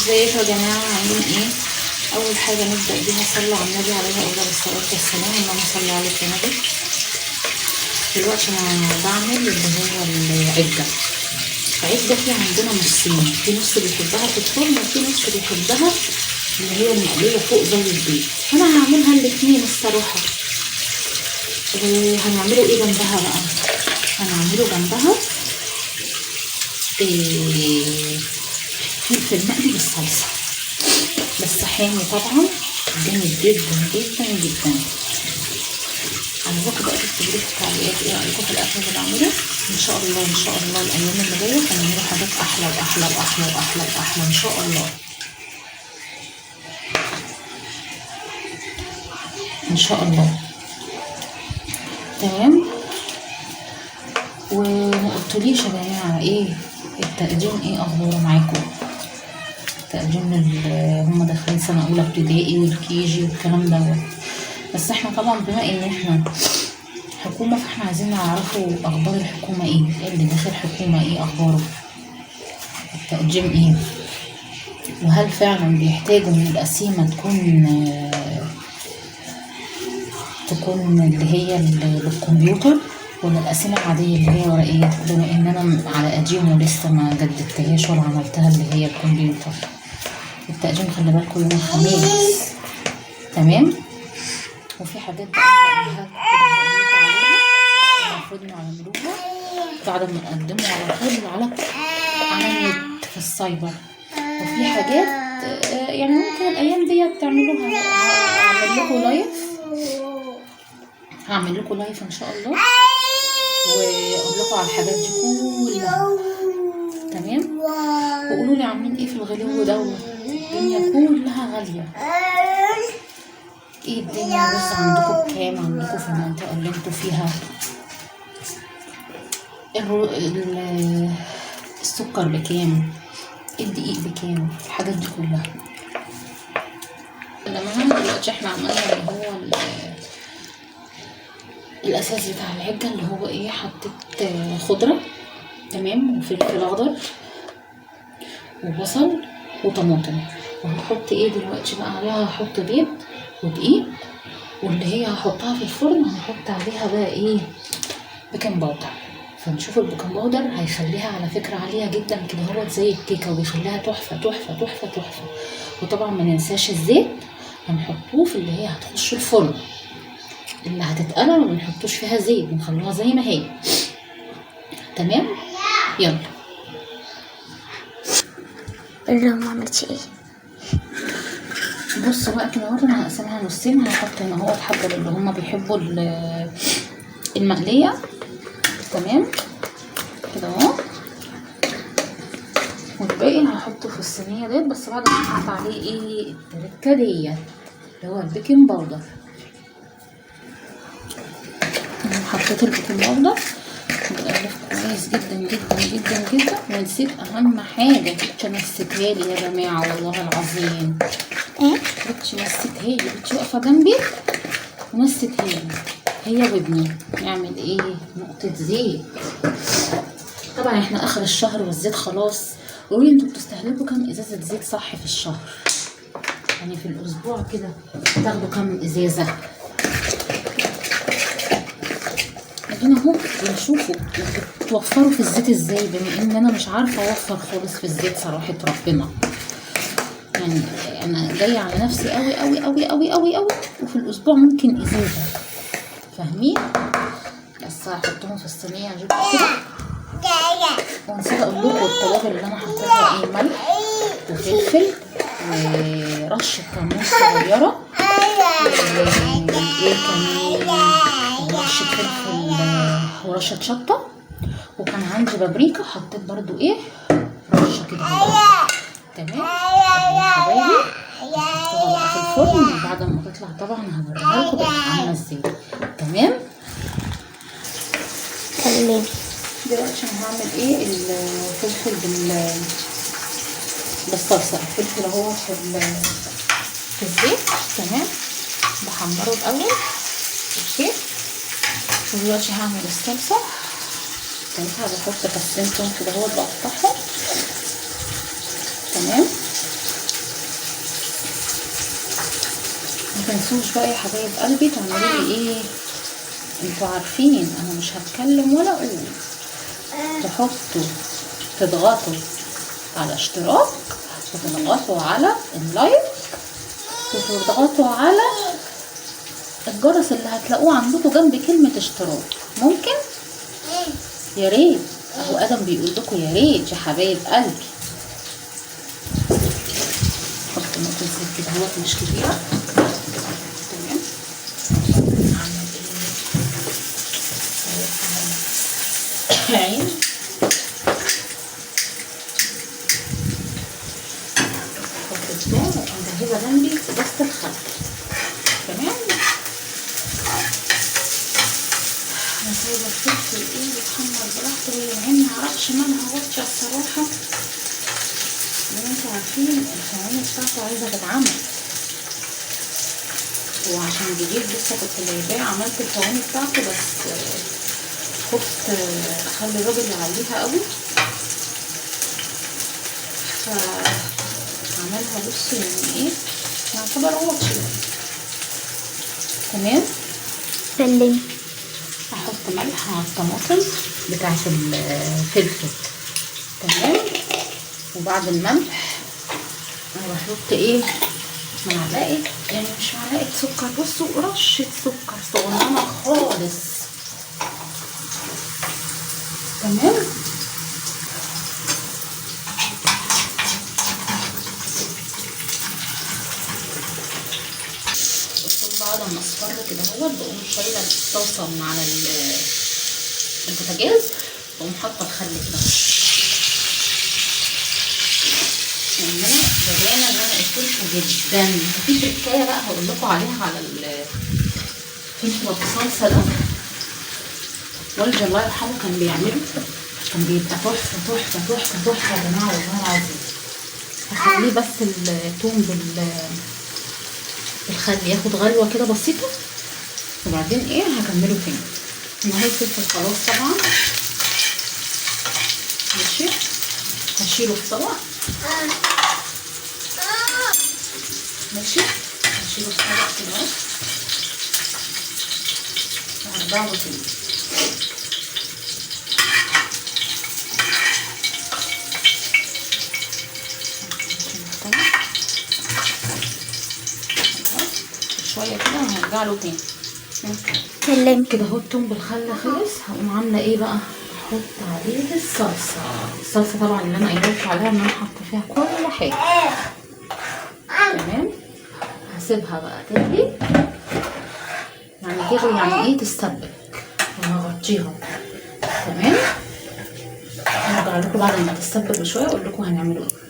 ازيكم يا جماعه، عاملين ايه؟ اول حاجه نبدا بيها صلوا على النبي عليه افضل الصلاه والسلام. اللهم صل عليك يا نبي. دلوقتي انا بعمل اللي هو العجه. العجه في عندنا نصين، في نص بيحبها في الفرن وفي نص بيحبها اللي هي المقليه فوق زي البيت. انا هعملها الاثنين الصراحه. هنعمله ايه جنبها بقى؟ هنعمله جنبها فلفل مقلي بالصلصه، بس حامي طبعا جامد جدا جدا جدا. عايزاكم بقى تكتبوا لي في التعليقات ايه رايكم في الاكل اللي بعمله. ان شاء الله ان شاء الله الايام اللي جايه هنعمله حاجات احلى واحلى واحلى واحلى واحلى ان شاء الله. ان شاء الله. تمام. وما قلتوليش يا جماعه ايه التقديم، ايه اخباره معاكم؟ التقديم هم داخلين سنه اولى ابتدائي والكيجي والكلام دوت. بس احنا طبعا بما ان احنا حكومه فاحنا عايزين نعرفوا اخبار الحكومه ايه، اللي داخل حكومه ايه اخباره، التقديم ايه، وهل فعلا بيحتاجوا ان القسيمه تكون اللي هي بالكمبيوتر ولا القسيمه العاديه اللي هي ورقيه، بما ان انا على قديم ولسه ما جددتهاش ولا عملتها اللي هي الكمبيوتر. التقديم خلي بالكم يوم الخميس. تمام. وفي حاجات بقى المفروض نعملوها بعد ما نقدمه على طول على النت في السايبر. وفي حاجات يعني ممكن الايام ديت تعملوها. هعمل لكم لايف ان شاء الله واقول لكم على الحاجات دي كلها. تمام. وقولوا لي عاملين ايه في الغلو دوت، الدنيا كلها غاليه. ايه الدنيا بس عندكم بكام؟ عندكم في المنطقه اللي انتوا فيها السكر بكام؟ الدقيق بكام؟ الحاجات دي كلها. لما دلوقتي احنا عملنا اللي هو الاساس بتاع العجه اللي هو ايه، حطيت خضره تمام وفلفل اخضر وبصل وطماطم. وهحط ايه دلوقتي بقى عليها؟ هحط بيض ودقيق، واللي هي هحطها في الفرن هنحط عليها بقى ايه، بيكنج باودر. فنشوف البيكنج باودر هيخليها على فكره عاليه جدا كده هو زي الكيكه وبيخليها تحفه تحفه تحفه تحفه. وطبعا ما ننساش الزيت هنحطوه في اللي هي هتخش الفرن، اللي هتتقلى ما بنحطوش فيها زيت، بنخلوها زي ما هي. تمام. يلا ما عملتش ايه. بصوا بقى كده اهو، انا هقسمها نصين. هحط هنا اهو حبه اللي هم بيحبوا المقليه. تمام كده اهو. والباقي هحطه في الصينيه ديت، بس بعد ما احط عليه ايه التركه ديت اللي هو البيكنج باودر. حطيت البيكنج باودر بقلب كويس جدا جدا جدا جدا. ونسيت اهم حاجه، كنت نسيتها لي يا جماعه والله العظيم. كنت نسيتها لي، كنت واقفه جنبي ونسيتها لي هي وابني. نعمل ايه؟ نقطه زيت. طبعا احنا اخر الشهر والزيت خلاص. قولوا لي انتوا بتستهلكوا كام ازازه زيت صح في الشهر؟ يعني في الاسبوع كده تاخدوا كام ازازه؟ هنا اهو بنشوفوا بتوفروا في الزيت ازاي، بما ان انا مش عارفه اوفر خالص في الزيت صراحه ربنا. يعني انا جايه على نفسي قوي قوي قوي قوي قوي قوي، وفي الاسبوع ممكن ازازه. فاهمين؟ بس هحطهم في الصينيه اجيب كده. ونسيت اقول لكم التوابل اللي انا حطيتها ايه، ملح وفلفل ورشه كمون صغيره وايه كمان، ورشه فلفل ورشه شطه. وكان عندي بابريكا حطيت برضو ايه رشه كده. تمام يا حبايبي. هحطها بقى في الفرن وبعد ما تطلع طبعا هوريها لكم بقت عامله ازاي. تمام. دلوقتي انا هعمل ايه الفلفل بالصلصه. الفلفل اهو في الزيت. تمام. بحمره الاول. اوكي. ودلوقتي هعمل الصلصه بتاعتها. بحط فصين توم كده اهو بقطعهم. تمام. متنسوش بقى يا حبايب قلبي تعملوا لي ايه، انتوا عارفين انا مش هتكلم ولا اقول، تحطوا تضغطوا على اشتراك، وتضغطوا على اللايك، وتضغطوا على الجرس اللي هتلاقوه عندكم جنب كلمة اشتراك. ممكن؟ يا ريت، اهو ادم بيقول لكم يا ريت يا حبايب قلبي. حط نقطة زيت كده اهوت مش كتيرة. تمام. نعمل ايه؟ عين. حط الثوم ومجهزة جنبي ازازة الخل. تمام. انا سايبة الفلفل ايه يتحمر براحته، وهي العين معرفش مالها وحشة الصراحة. زي ما انتوا عارفين الفوانيس بتاعته عايزة تتعمل، وعشان جديد لسه كنت جايباه عملت الفواني بتاعته، بس خفت اخلي الراجل يعليها قوي، فعملها بصوا يعني ايه، يعتبر هو كده. تمام. سلم. احط ملح على الطماطم بتاعت الفلفل. تمام. وبعد الملح انا بحط ايه، معلقه، يعني مش معلقه سكر، بصوا رشه سكر صغننه خالص. تمام. بصوا بعد ما اصفر كده اهوت بقوم شايله الطاسه من على البوتاجاز، بقوم حاطه الخل كده. يعني انا جبانه ان انا اكلته جدا. في تركايه بقى هقول لكم عليها على الفلفل والصلصه ده، والدي الله يرحمه كان بيعمله، كان بيبقى تحفه تحفه تحفه تحفه يا جماعه والله العظيم. هخليه بس الثوم بالخل ياخد غلوه كده بسيطه، وبعدين ايه هكمله تاني. اهو الفلفل خلاص طبعا ماشي، هشيله في طبق. ماشي، هشيله في طبق كده وهرجعه تاني. شويه كده وهرجع له تاني. سلم. كده اهو التوم بالخل خلص. هقوم عامله ايه بقى، احط عليه الصلصه طبعا اللي انا قايله لكم عليها ان انا حاطه فيها كل حاجه. تمام. هسيبها بقى تغلي، يعني تغلي يعني ايه تستبك، وهغطيها. تمام. هرجع لكم بعد ما تستبك بشويه اقول لكم هنعمله ايه.